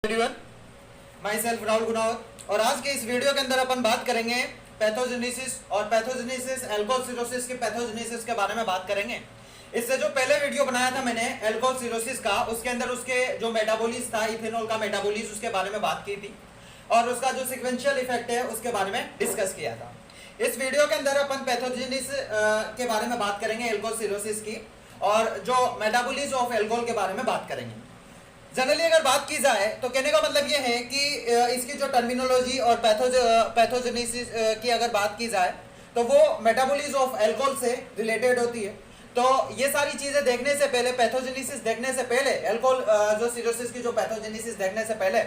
Everyone, my self Rahul Gunawat. और आज के इस वीडियो के अंदर अपन बात करेंगे पैथोजेनेसिस और पैथोजेनेसिस अल्कोहल सिरोसिस के पैथोजेनेसिस के बारे में बात करेंगे। इससे जो पहले वीडियो बनाया था मैंने अल्कोहल सिरोसिस का, उसके अंदर उसके जो मेटाबॉलिज्म था, इथेनॉल का मेटाबॉलिज्म, उसके बारे में बात की थी और उसका जो सीक्वेंशियल इफेक्ट है उसके बारे में डिस्कस किया था। इस वीडियो के अंदर अपन पैथोजेनेसिस के बारे में बात करेंगे, अल्कोहल सिरोसिस की, और जो मेटाबॉलिज्म ऑफ अल्कोहल के बारे में बात करेंगे। जनरली अगर बात की जाए तो कहने का मतलब ये है कि इसकी जो टर्मिनोलॉजी और पैथोजेनेसिस की अगर बात की जाए तो वो मेटाबॉलिज्म ऑफ अल्कोहल से रिलेटेड होती है। तो ये सारी चीजें देखने से पहले, पैथोजेनेसिस देखने से पहले, अल्कोहल जो सिरोसिस की जो पैथोजेनेसिस देखने से पहले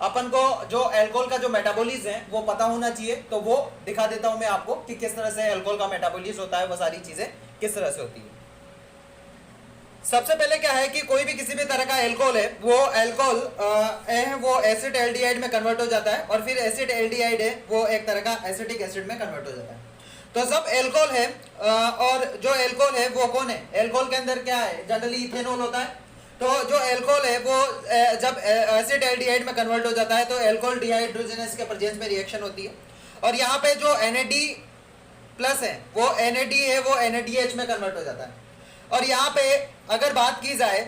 अपन को जो अल्कोहल का जो मेटाबॉलिज्म है वो पता होना चाहिए। तो वो दिखा देता हूं मैं आपको कि किस तरह से अल्कोहल का मेटाबॉलिज्म होता है, वो सारी चीजें किस तरह से होती है। सबसे पहले क्या है कि कोई भी किसी भी तरह का अल्कोहल है, वो अल्कोहल है वो एसिड एल्डिहाइड में कन्वर्ट हो जाता है और फिर एसिड एल्डिहाइड है वो एक तरह का एसिटिक एसिड में कन्वर्ट हो जाता है। तो सब अल्कोहल है और जो अल्कोहल है वो कौन है? अल्कोहल के अंदर क्या है? जनरली इथेनॉल होता है। तो जो अल्कोहल है वो जब एसिड एल्डिहाइड में कन्वर्ट हो जाता है तो अल्कोहल डिहाइड्रोजनेस के प्रेजेंस में रिएक्शन होती है और यहाँ पे जो NAD प्लस है वो NAD है वो NADH में कन्वर्ट हो जाता है। और यहाँ पे अगर बात की जाए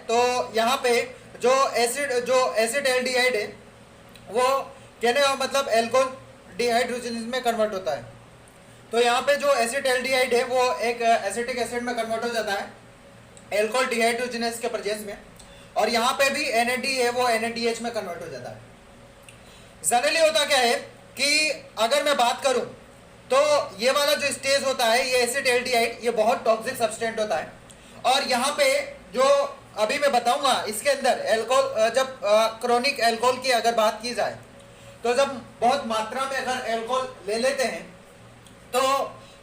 तो यहाँ पे जो एसिड एल्डिहाइड है वो कहने का मतलब अल्कोहल डिहाइड्रोजनेस में कन्वर्ट होता है। तो यहाँ पे जो एसिड एल्डिहाइड है वो एक एसिटिक एसिड में कन्वर्ट हो जाता है अल्कोहल डिहाइड्रोजनेस के प्रेजेंस में, और यहाँ पे भी NAD है वो NADH में कन्वर्ट हो जाता है। जनरली होता क्या है कि अगर मैं बात करूं तो ये वाला जो स्टेज होता है, ये एसिड एल्डिहाइड, ये बहुत टॉक्सिक सब्सटेंट होता है। और यहाँ पे जो अभी मैं बताऊंगा इसके अंदर अल्कोहल, जब क्रोनिक अल्कोहल की अगर बात की जाए तो जब बहुत मात्रा में अगर अल्कोहल ले लेते हैं, तो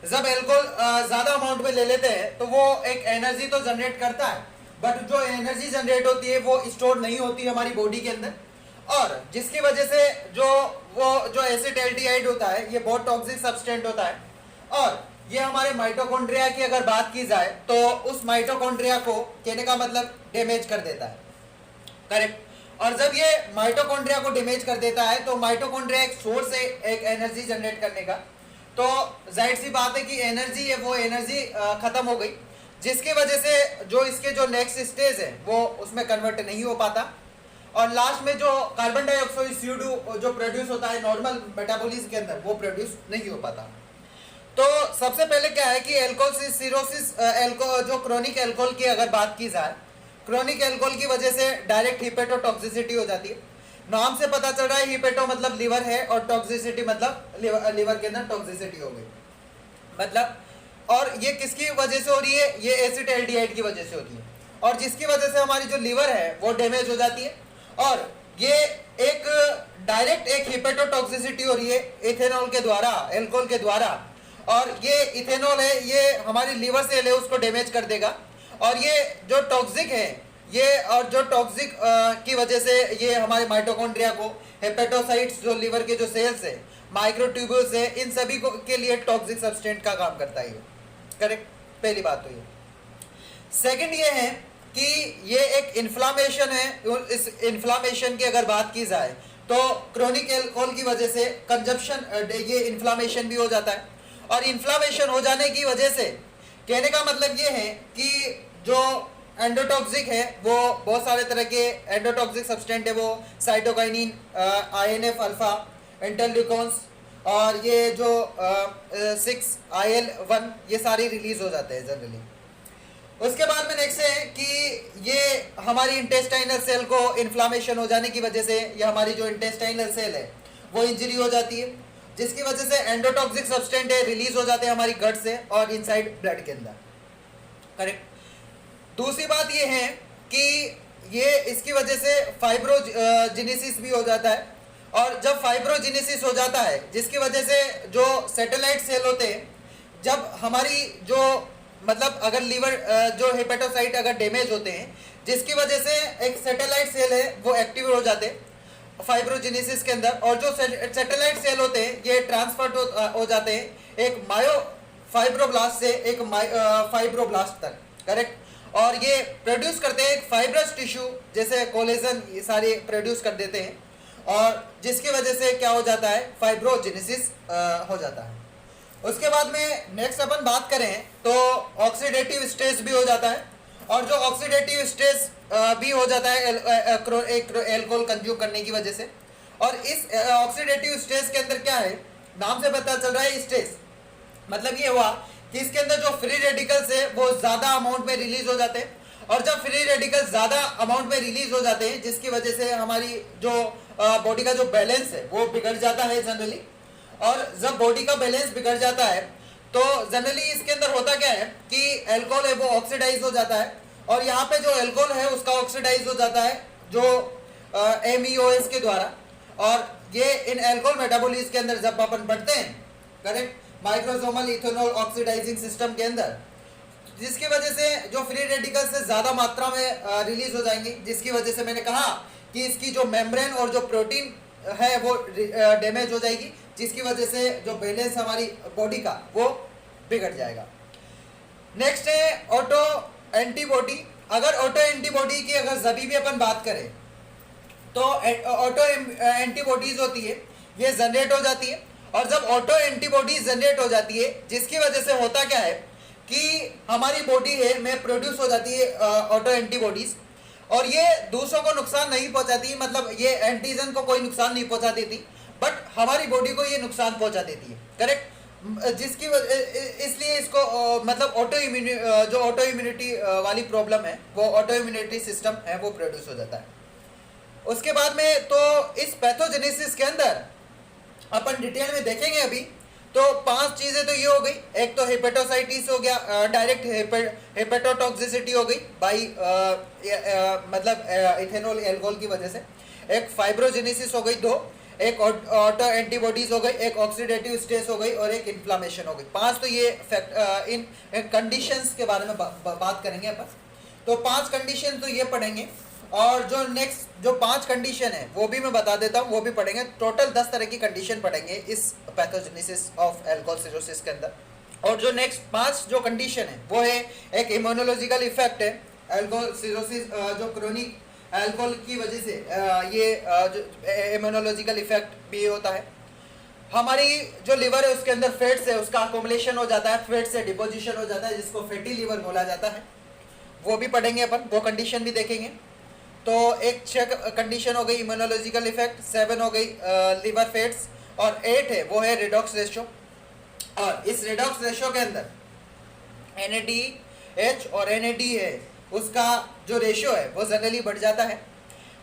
जब अल्कोहल ज़्यादा अमाउंट में ले लेते हैं तो वो एक एनर्जी तो जनरेट करता है, बट जो एनर्जी जनरेट होती है वो स्टोर नहीं होती है हमारी बॉडी के अंदर, और जिसकी वजह से जो एसिड एल्डिहाइड होता है ये बहुत टॉक्सिक सब्सटेंट होता है और ये हमारे माइटोकॉन्ड्रिया की अगर बात की जाए तो उस माइटोकॉन्ड्रिया को कहने का मतलब डैमेज कर देता है, करेक्ट। और जब ये माइटोकॉन्ड्रिया को डैमेज कर देता है तो माइटोकॉन्ड्रिया एक सोर्स है एक एनर्जी जनरेट करने का, तो जाहिर सी बात है कि एनर्जी है वो एनर्जी खत्म हो गई, जिसकी वजह से जो इसके जो नेक्स्ट स्टेज है वो उसमें कन्वर्ट नहीं हो पाता और लास्ट में जो कार्बन डाइऑक्साइड CO2 जो प्रोड्यूस होता है नॉर्मल मेटाबॉलिज्म के अंदर वो प्रोड्यूस नहीं हो पाता। तो सबसे पहले क्या है कि अल्कोहल सिरोसिस जो क्रोनिक अल्कोहल की अगर बात की जाए, क्रोनिक अल्कोहल की वजह से डायरेक्ट हिपेटोटॉक्सिसिटी हो जाती है। नाम से पता चल रहा है हिपेटो मतलब लीवर है और टॉक्सिसिटी मतलब लीवर के अंदर टॉक्सिसिटी हो गई मतलब, और ये किसकी वजह से हो रही है? ये एसिड एल्डिहाइड की वजह से होती है और जिसकी वजह से हमारी जो लीवर है वो डैमेज हो जाती है और ये एक डायरेक्ट एक हिपेटोटॉक्सिसिटी हो रही है इथेनॉल के द्वारा, अल्कोहल के द्वारा, और ये इथेनॉल है ये हमारी लीवर सेल है उसको डैमेज कर देगा और ये जो टॉक्सिक है ये, और जो टॉक्सिक की वजह से ये हमारे माइटोकॉन्ड्रिया को, हेपेटोसाइट्स जो लीवर के जो सेल्स है, माइक्रोट्यूब्यूल्स है, इन सभी को के लिए टॉक्सिक सब्सटेंट का काम करता है, करेक्ट। पहली बात तो ये। सेकंड ये है कि ये एक इन्फ्लामेशन है। इस इन्फ्लामेशन की अगर बात की जाए तो क्रोनिक अल्कोहल की वजह से कंजप्शन, ये इन्फ्लामेशन भी हो जाता है और इन्फ्लामेशन हो जाने की वजह से कहने का मतलब ये है कि जो एंडोटॉक्सिक है वो बहुत सारे तरह के एंडोटॉक्सिक सब्सटेंट है, वो साइटोकाइनिन, INF अल्फा, इंटरल्यूकॉन्स और ये जो 6IL-1 ये सारे रिलीज हो जाते हैं जनरली। उसके बाद में नेक्स्ट है कि ये हमारी इंटेस्टाइनल सेल को इन्फ्लामेशन हो जाने की वजह से ये हमारी जो इंटेस्टाइनल सेल है वो इंजरी हो जाती है, जिसकी वजह से एंडोटॉक्सिक सब्सटेंट है रिलीज हो जाते हैं हमारी गट से और इनसाइड ब्लड के अंदर, करेक्ट। दूसरी बात ये है कि ये इसकी वजह से फाइब्रोजेनेसिस भी हो जाता है और जब फाइब्रोजेनेसिस हो जाता है जिसकी वजह से जो सैटेलाइट सेल होते हैं, जब हमारी जो मतलब अगर लीवर जो हेपेटोसाइट अगर डैमेज होते हैं जिसकी वजह से एक सैटेलाइट सेल है वो एक्टिव हो जाते हैं फाइब्रोजेनेसिस के अंदर, और जो सैटेलाइट सेल होते हैं ये ट्रांसफर हो जाते हैं एक मायो फाइब्रोब्लास्ट से एक फाइब्रोब्लास्ट तक, करेक्ट। और ये प्रोड्यूस करते हैं एक फाइब्रस टिश्यू जैसे कोलेजन, ये सारे प्रोड्यूस कर देते हैं, और जिसकी वजह से क्या हो जाता है, फाइब्रोजेनेसिस हो जाता है। उसके बाद में नेक्स्ट अपन बात करें तो ऑक्सीडेटिव स्ट्रेस भी हो जाता है, और जो ऑक्सीडेटिव स्ट्रेस भी हो जाता है एल्कोहल कंज्यूम करने की वजह से। और इस ऑक्सीडेटिव स्ट्रेस के अंदर क्या है, नाम से पता चल रहा है स्ट्रेस, मतलब ये हुआ कि इसके अंदर जो फ्री रेडिकल्स है वो ज़्यादा अमाउंट में रिलीज हो जाते हैं, और जब फ्री रेडिकल्स ज़्यादा अमाउंट में रिलीज हो जाते हैं जिसकी वजह से हमारी जो बॉडी का जो बैलेंस है वो बिगड़ जाता है जनरली। और जब बॉडी का बैलेंस बिगड़ जाता है तो जनरली इसके अंदर होता क्या है कि एल्कोहल है वो ऑक्सीडाइज हो जाता है, और यहाँ पे जो एल्कोहल है उसका ऑक्सीडाइज हो जाता है जो MEOS के द्वारा, और ये इन एल्कोहल मेटाबॉलिज्म के अंदर जब अपन बढ़ते हैं, correct, microsomal ethanol oxidizing system के अंदर, जिसकी वजह से जो फ्री रेडिकल्स से ज़्यादा मात्रा में रिलीज हो जाएंगे, जिसकी वजह से मैंने कहा कि इसकी जो मेम्ब्रेन और जो प्रोटीन है वो डैमेज हो जाएगी, जिसकी वजह से जो बैलेंस हमारी बॉडी का वो बिगड़ जाएगा। नेक्स्ट है ऑटो एंटीबॉडी। अगर ऑटो एंटीबॉडी की अगर जभी भी अपन बात करें तो ऑटो एंटीबॉडीज होती है, ये जनरेट हो जाती है, और जब ऑटो एंटीबॉडीज जनरेट हो जाती है जिसकी वजह से होता क्या है कि हमारी बॉडी है में प्रोड्यूस हो जाती है ऑटो एंटीबॉडीज, और ये दूसरों को नुकसान नहीं पहुंचाती, मतलब ये एंटीजन को कोई नुकसान नहीं पहुंचा देती, बट हमारी बॉडी को ये नुकसान पहुंचा देती है, करेक्ट, जिसकी इसलिए इसको मतलब जो ऑटो इम्यूनिटी वाली प्रॉब्लम है वो ऑटो इम्यूनिटी सिस्टम है वो प्रोड्यूस हो जाता है। उसके बाद में तो इस पैथोजेनेसिस के अंदर अपन डिटेल में देखेंगे अभी, तो 5 चीज़ें तो ये हो गई, एक तो हेपेटोसाइटिस हो गया, डायरेक्ट हेपेटोटॉक्सिसिटी हो गई बाई मतलब इथेनॉल एल्कोहल की वजह से, एक फाइब्रोजेनेसिस हो गई 2, एक ऑटो एंटीबॉडीज हो गई, एक ऑक्सीडेटिव स्ट्रेस हो गई, और एक इन्फ्लामेशन हो गई। 5 तो ये इन कंडीशंस के बारे में बात करेंगे अपन, तो 5 कंडीशन तो ये पढ़ेंगे, और जो नेक्स्ट जो 5 कंडीशन है वो भी मैं बता देता हूँ, वो भी पढ़ेंगे। टोटल 10 तरह की कंडीशन पढ़ेंगे इस पैथोजेनेसिस ऑफ अल्कोहल सिरोसिस के अंदर। और जो नेक्स्ट 5 जो कंडीशन है वो है, एक इम्यूनोलॉजिकल इफेक्ट है अल्कोहल सिरोसिस, जो क्रोनिक अल्कोहल की वजह से ये जो इम्यूनोलॉजिकल इफेक्ट भी होता है। हमारी जो लिवर है उसके अंदर फैट्स है उसका अकोमुलेशन हो जाता है, फैट से डिपोजिशन हो जाता है, जिसको फैटी लिवर बोला जाता है, वो भी पढ़ेंगे अपन, वो कंडीशन भी देखेंगे। तो एक 6 कंडीशन हो गई इम्यूनोलॉजिकल इफेक्ट, 7 हो गई लिवर फैट्स, और 8 है वो है रिडॉक्स रेशियो। और इस रिडॉक्स रेशियो के अंदर NADH और NAD है उसका जो रेशियो है वो जनरली बढ़ जाता है,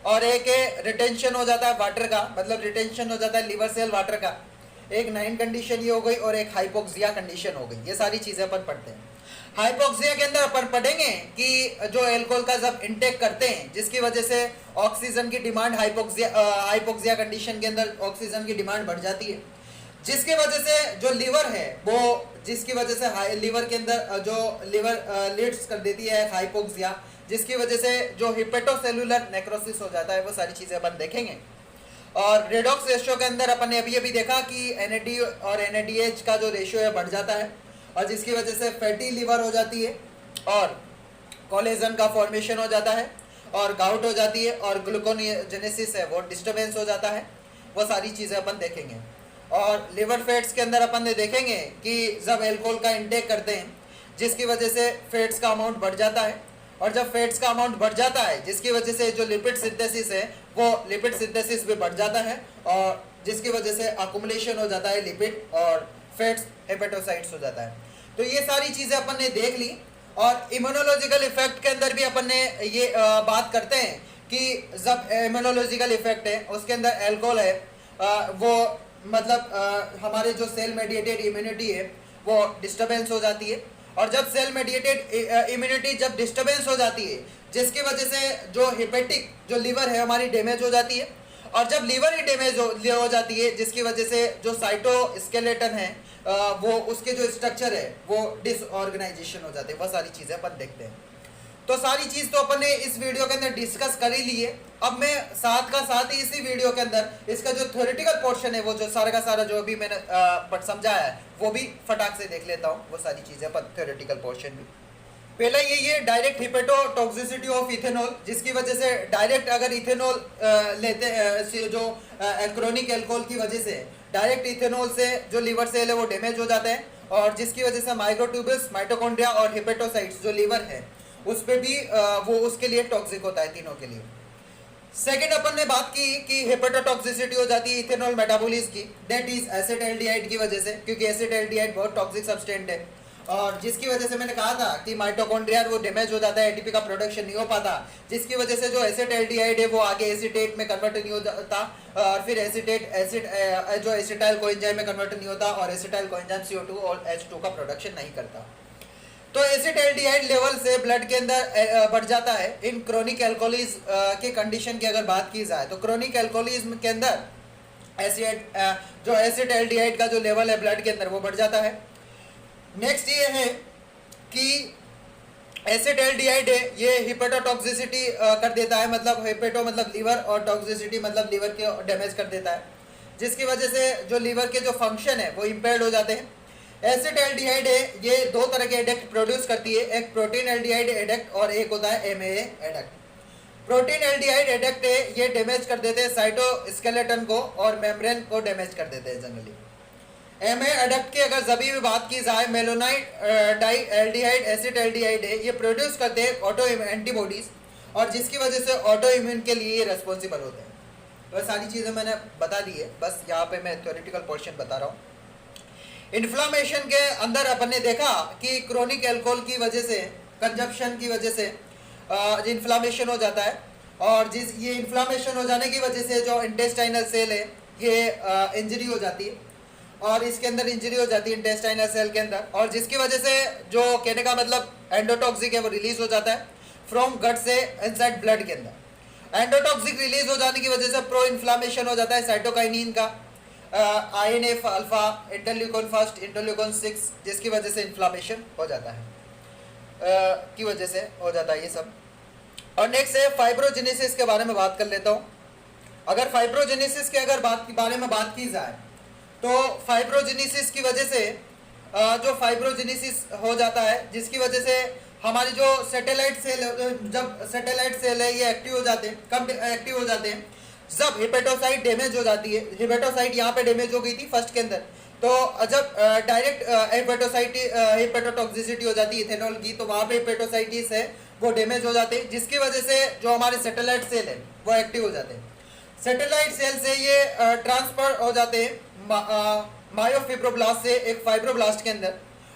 और एक है रिटेंशन हो जाता है वाटर का, मतलब रिटेंशन हो जाता है लिवर सेल वाटर का। एक 9 कंडीशन ये हो गई, और एक हाइपोक्सिया कंडीशन हो गई। ये सारी चीज़ें अपन पढ़ते हैं। हाइपोक्सिया के अंदर अपन पढ़ेंगे कि जो एल्कोहल का जब इनटेक करते हैं जिसकी वजह से ऑक्सीजन की डिमांड हाइपोक्सिया कंडीशन के अंदर ऑक्सीजन की डिमांड बढ़ जाती है, जिसकी वजह से जो लिवर है वो जिसकी वजह से लिवर के अंदर जो लिवर लीड्स कर देती है हाइपोक्सिया, जिसकी वजह से जो हिपेटोसेलुलर नेक्रोसिस हो जाता है, वो सारी चीज़ें अपन देखेंगे। और रेडॉक्स रेशियो के अंदर अपन ने अभी देखा कि NAD और NADH का जो रेशियो है बढ़ जाता है, और जिसकी वजह से फैटी लिवर हो जाती है, और कोलेजन का फॉर्मेशन हो जाता है, और गाउट हो जाती है, और ग्लूकोनेजेनेसिस है वो डिस्टर्बेंस हो जाता है। वो सारी चीज़ें अपन देखेंगे। और लिवर फैट्स के अंदर अपन ने देखेंगे कि जब एल्कोहल का इंटेक करते हैं जिसकी वजह से फैट्स का अमाउंट बढ़ जाता है, और जब फैट्स का अमाउंट बढ़ जाता है जिसकी वजह से जो लिपिड सिंथेसिस है वो लिपिड सिंथेसिस भी बढ़ जाता है, और जिसकी वजह से अकुमुलेशन हो जाता है लिपिड और फैट्स हेपेटोसाइट्स हो जाता है। तो ये सारी चीज़ें अपन ने देख ली। और इम्यूनोलॉजिकल इफेक्ट के अंदर भी अपन ने ये बात करते हैं कि जब इम्यूनोलॉजिकल इफेक्ट है उसके अंदर एल्कोहल है वो मतलब हमारे जो सेल मेडिएटेड इम्यूनिटी है वो डिस्टर्बेंस हो जाती है, और जब सेल मेडिएटेड इम्यूनिटी जब डिस्टर्बेंस हो जाती है जिसकी वजह से जो हिपेटिक जो लिवर है हमारी डैमेज हो जाती है, और जब लिवर ही डैमेज हो जाती है जिसकी वजह से जो साइटोस्केलेटन है वो उसके जो स्ट्रक्चर है वो डिसऑर्गेनाइजेशन हो जाते हैं। वो सारी चीज़ें अपन देखते हैं। तो सारी चीज़ तो अपन ने इस वीडियो के अंदर डिस्कस कर ही ली है। अब मैं साथ का साथ ही इसी वीडियो के अंदर इसका जो थ्योरेटिकल पोर्शन है वो जो सारा का सारा जो भी मैंने समझाया है वो भी फटाक से देख लेता हूँ। वो सारी चीज़ें अपन थ्योरेटिकल पोर्शन भी पहला ये डायरेक्ट हिपेटोटॉक्सिसिटी ऑफ इथेनॉल, जिसकी वजह से डायरेक्ट अगर इथेनॉल लेते जो क्रोनिक एल्कोहल की वजह से डायरेक्ट इथेनॉल से जो लीवर सेल है वो डैमेज हो जाता है, और जिसकी वजह से माइक्रोट्यूबल्स, माइटोकॉन्ड्रिया और हिपेटोसाइट्स जो लीवर है उस पर भी वो उसके लिए टॉक्सिक होता है, तीनों के लिए। सेकेंड अपन ने बात की कि हेपेटोटॉक्सिसिटी हो जाती है इथेनॉल मेटाबॉलिज्म की, दैट इज एसिटाल्डिहाइड की वजह से, क्योंकि एसिटाल्डिहाइड बहुत टॉक्सिक सब्सटेंट है, और जिसकी वजह से मैंने कहा था कि माइटोकॉन्ड्रिया वो डैमेज हो जाता है, एटीपी का प्रोडक्शन नहीं हो पाता, जिसकी वजह से जो एसिटाल्डिहाइड है वो आगे एसीटेट में कन्वर्ट नहीं हो जाता, और फिर जो एसिटाइल कोएंजाइम में कन्वर्ट नहीं होता, और एसिटाइल कोएंजाइम CO2 और H2 का प्रोडक्शन नहीं करता। तो एसिटाल्डिहाइड लेवल से ब्लड के अंदर बढ़ जाता है इन क्रोनिक एल्कोहलिज्म की कंडीशन की अगर बात की जाए, तो क्रोनिक एल्कोहलिज्म के अंदर जो एसिटाल्डिहाइड का जो लेवल है ब्लड के अंदर वो बढ़ जाता है। नेक्स्ट ये है कि एसिटाल्डिहाइड है ये हिपेटोटॉक्सिसिटी कर देता है, मतलब हिपेटो मतलब लीवर और टॉक्सिसिटी मतलब लीवर के डैमेज कर देता है, जिसकी वजह से जो लीवर के जो फंक्शन है वो इम्पेयर्ड हो जाते हैं। एसिटाल्डिहाइड है ये दो तरह के एडक्ट प्रोड्यूस करती है, एक प्रोटीन एल्डिहाइड एडक्ट और एक होता है MAA adduct. Protein aldehyde adduct है ये डैमेज कर देते हैं साइटोस्केलेटन को और मेम्ब्रेन को डैमेज कर देते हैं जनरली। MAA एडक्ट की अगर जभी भी बात की जाए, मेलोनाइट डाई एल्डिहाइड एसिटाल्डिहाइड है ये प्रोड्यूस करते हैं ऑटो एंटीबॉडीज, और जिसकी वजह से ऑटो इम्यून के लिए रेस्पॉन्सिबल होते हैं। वह सारी चीज़ें मैंने बता दी है, बस यहाँ पे मैं थ्योरेटिकल पोर्शन बता रहा हूँ। इन्फ्लामेशन के अंदर अपन ने देखा कि क्रोनिक एल्कोहल की वजह से, कंजप्शन की वजह से इन्फ्लामेशन हो जाता है, और ये इन्फ्लामेशन हो जाने की वजह से जो इंटेस्टाइनल सेल है ये इंजरी हो जाती है, और इसके अंदर इंजरी हो जाती है इंटेस्टाइनल सेल के अंदर, और जिसकी वजह से जो कहने का मतलब एंडोटॉक्सिक है वो रिलीज हो जाता है फ्रॉम गट से इनसाइड ब्लड के अंदर। एंडोटॉक्सिक रिलीज हो जाने की वजह से प्रो इन्फ्लामेशन हो जाता है साइटोकाइनिन का, INF अल्फा, इंटरल्यूकन 1, इंटरल्यूकन 6, जिसकी वजह से इन्फ्लामेशन हो जाता है, की वजह से हो जाता है ये सब। और नेक्स्ट है फाइब्रोजेनेसिस के बारे में बात कर लेता हूँ। अगर फाइब्रोजेनेसिस के अगर बारे में बात की जाए, तो फाइब्रोजेनेसिस की वजह से जो फाइब्रोजेनेसिस हो जाता है, जिसकी वजह से हमारी जो सैटेलाइट सेल, जब सैटेलाइट सेल है ये एक्टिव हो जाते हैं, कब एक्टिव हो जाते हैं, जब हिपेटोसाइट डैमेज हो जाती है। हिपेटोसाइट यहाँ पे डैमेज हो गई थी फर्स्ट के अंदर, तो जब डायरेक्ट हिपेटोटॉक्सिसिटी हो जाती है इथेनॉल की, तो वहाँ पे हिपेटोसाइटिस है वो डैमेज हो जाते हैं, जिसकी वजह से जो हमारे सैटेलाइट सेल है वो एक्टिव हो जाते हैं। सैटेलाइट सेल से ये ट्रांसफर हो जाते हैं मायोफिब्रोब्लास्ट से एक फाइब्रोब्लास्ट के अंदर,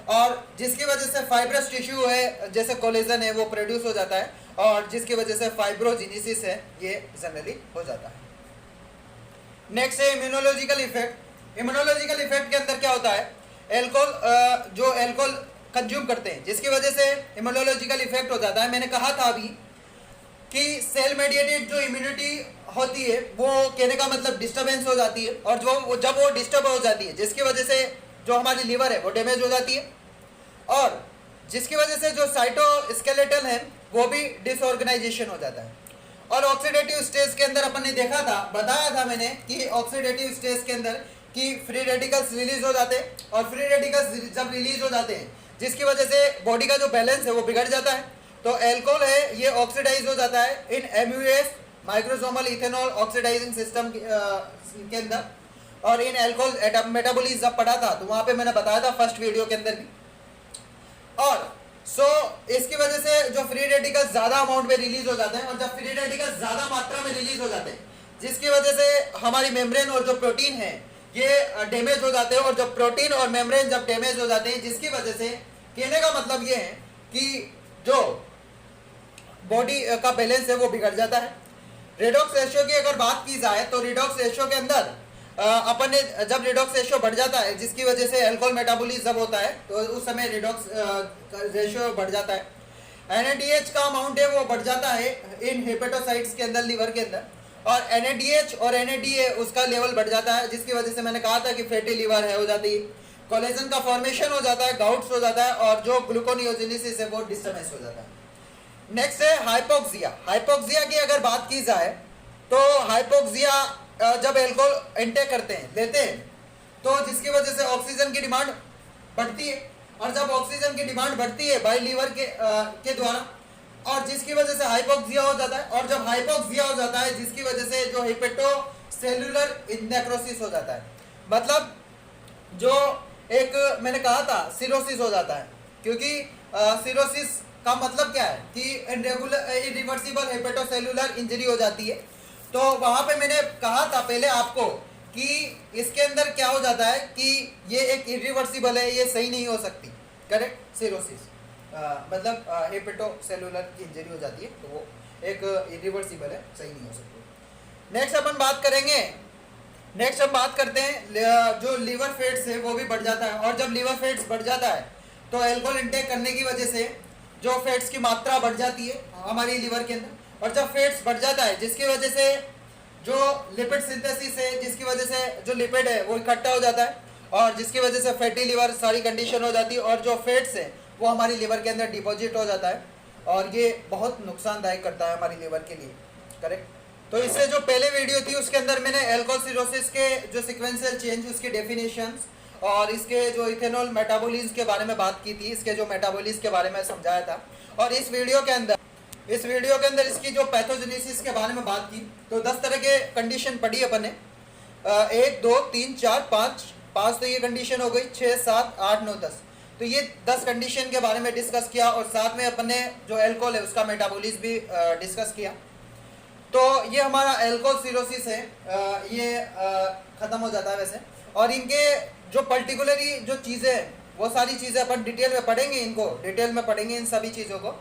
और जिसकी वजह से फाइब्रस टिश्यू है जैसे कोलेजन है वो प्रोड्यूस हो जाता है, और जिसकी वजह से फाइब्रोजेनेसिस है ये जनरली हो जाता है। नेक्स्ट है इम्यूनोलॉजिकल इफेक्ट। इम्यूनोलॉजिकल इफेक्ट के अंदर क्या होता है, एल्कोहल जो एल्कोहल कंज्यूम करते हैं जिसकी वजह से इम्यूनोलॉजिकल इफेक्ट हो जाता है। मैंने कहा था अभी कि सेल मेडिएटेड जो इम्यूनिटी होती है वो कहने का मतलब डिस्टर्बेंस हो जाती है, और जब वो डिस्टर्ब हो जाती है जिसकी वजह से जो हमारी लीवर है वो डैमेज हो जाती है, और जिसकी वजह से जो साइटोस्केलेटन है वो भी डिसऑर्गेनाइजेशन हो जाता है। और ऑक्सीडेटिव स्टेज के अंदर अपन ने देखा था, बताया था मैंने कि ऑक्सीडेटिव स्टेज के अंदर कि फ्री रेडिकल्स रिलीज हो जाते हैं, और फ्री रेडिकल्स जब रिलीज हो जाते हैं जिसकी वजह से बॉडी का जो बैलेंस है वो बिगड़ जाता है, तो एल्कोहल है ये ऑक्सीडाइज हो जाता है इन MUAS microsomal ethanol oxidizing system के अंदर। और इन एल्कोहल मेटाबॉलिज्म जब पढ़ा था तो वहाँ पे मैंने बताया था फर्स्ट वीडियो के अंदर भी। और इसकी वजह से जो फ्री रेडिकल्स ज़्यादा अमाउंट में रिलीज हो जाते हैं, और जब फ्री रेडिकल्स ज़्यादा मात्रा में रिलीज हो जाते हैं जिसकी वजह से हमारी मेम्ब्रेन और जो प्रोटीन है ये डैमेज हो जाते हैं, और जब प्रोटीन और मेम्ब्रेन जब डैमेज हो जाते हैं जिसकी वजह से कहने का मतलब ये है कि जो बॉडी का बैलेंस है वो बिगड़ जाता है। रिडॉक्स रेशियो की अगर बात की जाए तो रिडॉक्स रेशियो के अंदर अपन ने जब रिडॉक्स रेशियो बढ़ जाता है जिसकी वजह से अल्कोहल मेटाबॉलिज्म जब होता है तो उस समय रिडॉक्स रेशियो बढ़ जाता है। NADH का अमाउंट है वो बढ़ जाता है इन हेपेटोसाइट्स के अंदर, लीवर के अंदर, और NADH और NADA उसका लेवल बढ़ जाता है, जिसकी वजह से मैंने कहा था कि फैटी लीवर है हो जाती है, कोलेजन का फॉर्मेशन हो जाता है, गाउट्स हो जाता है, और जो ग्लूकोनियोजेनेसिस है वो डिस्टर्बेंस हो जाता है। नेक्स्ट है हाइपोक्सिया। हाइपोक्सिया की अगर बात की जाए तो हाइपोक्सिया जब एल्कोहल इंटेक करते हैं, लेते हैं, तो जिसकी वजह से ऑक्सीजन की डिमांड बढ़ती है, और जब ऑक्सीजन की डिमांड बढ़ती है बाई लीवर के द्वारा, और जिसकी वजह से हाइपोक्सिया हो जाता है, और जब हाइपोक्सिया हो जाता है जिसकी वजह से जो हेपेटोसेलुलर नेक्रोसिस हो जाता है, मतलब जो एक मैंने कहा था सिरोसिस हो जाता है, क्योंकि सिरोसिस का मतलब क्या है कि इरिवर्सिबल हेपेटोसेलुलर इंजरी हो जाती है। तो वहां पे मैंने कहा था पहले आपको कि इसके अंदर क्या हो जाता है कि ये एक इरिवर्सिबल है, ये सही नहीं हो सकती, करेक्ट, सिरोसिस मतलब हेपेटोसेलुलर इंजरी हो जाती है, तो वो एक इरिवर्सिबल है, सही नहीं हो सकती। नेक्स्ट अपन बात करेंगे, नेक्स्ट हम बात करते हैं जो लीवर फैट्स है वो भी बढ़ जाता है, और जब लीवर फैट्स बढ़ जाता है तो अल्कोहल इंटेक करने की वजह से जो फैट्स की मात्रा बढ़ जाती है हमारी लीवर के अंदर, और जब फैट्स बढ़ जाता है जिसकी वजह से जो लिपिड सिंथेसिस है, जिसकी वजह से जो लिपिड है वो इकट्ठा हो जाता है, और जिसकी वजह से फैटी लीवर सारी कंडीशन हो जाती है, और जो फैट्स है वो हमारी लीवर के अंदर डिपॉजिट हो जाता है, और ये बहुत नुकसानदायक करता है हमारी लीवर के लिए, करेक्ट। तो इससे जो पहले वीडियो थी उसके अंदर मैंने अल्कोहल सिरोसिस के जो सिक्वेंशियल चेंज, उसकी डेफिनेशंस और इसके जो इथेनॉल मेटाबॉलिज्म के बारे में बात की थी, इसके जो मेटाबॉलिज्म के बारे में समझाया था, और इस वीडियो के अंदर इसकी जो पैथोजेनेसिस के बारे में बात की। तो 10 तरह के कंडीशन पढ़ी अपन ने, 1 2 3 4 5 तो ये कंडीशन हो गई, 6 7 8 9 10, तो ये 10 कंडीशन के बारे में डिस्कस किया, और साथ में अपन ने जो अल्कोहल है उसका मेटाबॉलिज्म भी डिस्कस किया। तो ये हमारा अल्कोहल सिरोसिस है, ये ख़त्म हो जाता है वैसे, और इनके जो पर्टिकुलरली जो चीज़ें हैं वो सारी चीज़ें अपन डिटेल में पढ़ेंगे, इनको डिटेल में पढ़ेंगे इन सभी चीज़ों को,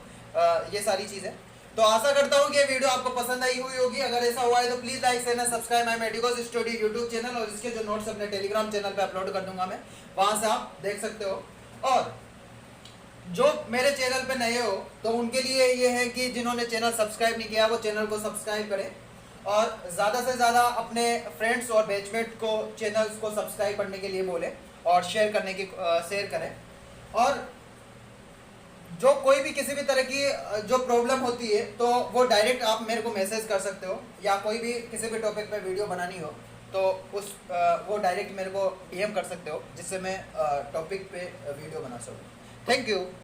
ये सारी चीज़ें। तो आशा करता हूँ कि ये वीडियो आपको पसंद आई हुई होगी। अगर ऐसा हुआ है तो please like share subscribe my medicos study YouTube channel, और इसके जो नोट्स अपने टेलीग्राम चैनल पे अपलोड कर दूंगा मैं, वहाँ से आप देख सकते हो। और जो मेरे चैनल पे नए हो तो उनके लिए ये है कि जिन्होंने चैनल सब्सक्राइब नहीं किया वो चैनल को सब्सक्राइब करें, और ज़्यादा से ज़्यादा अपने फ्रेंड्स और बैचमेट को चैनल्स को सब्सक्राइब करने के लिए बोलें, और शेयर करें। और जो कोई भी किसी भी तरह की जो प्रॉब्लम होती है तो वो डायरेक्ट आप मेरे को मैसेज कर सकते हो, या कोई भी किसी भी टॉपिक पे वीडियो बनानी हो तो वो डायरेक्ट मेरे को DM कर सकते हो, जिससे मैं टॉपिक पे वीडियो बना सकूँ। Thank you.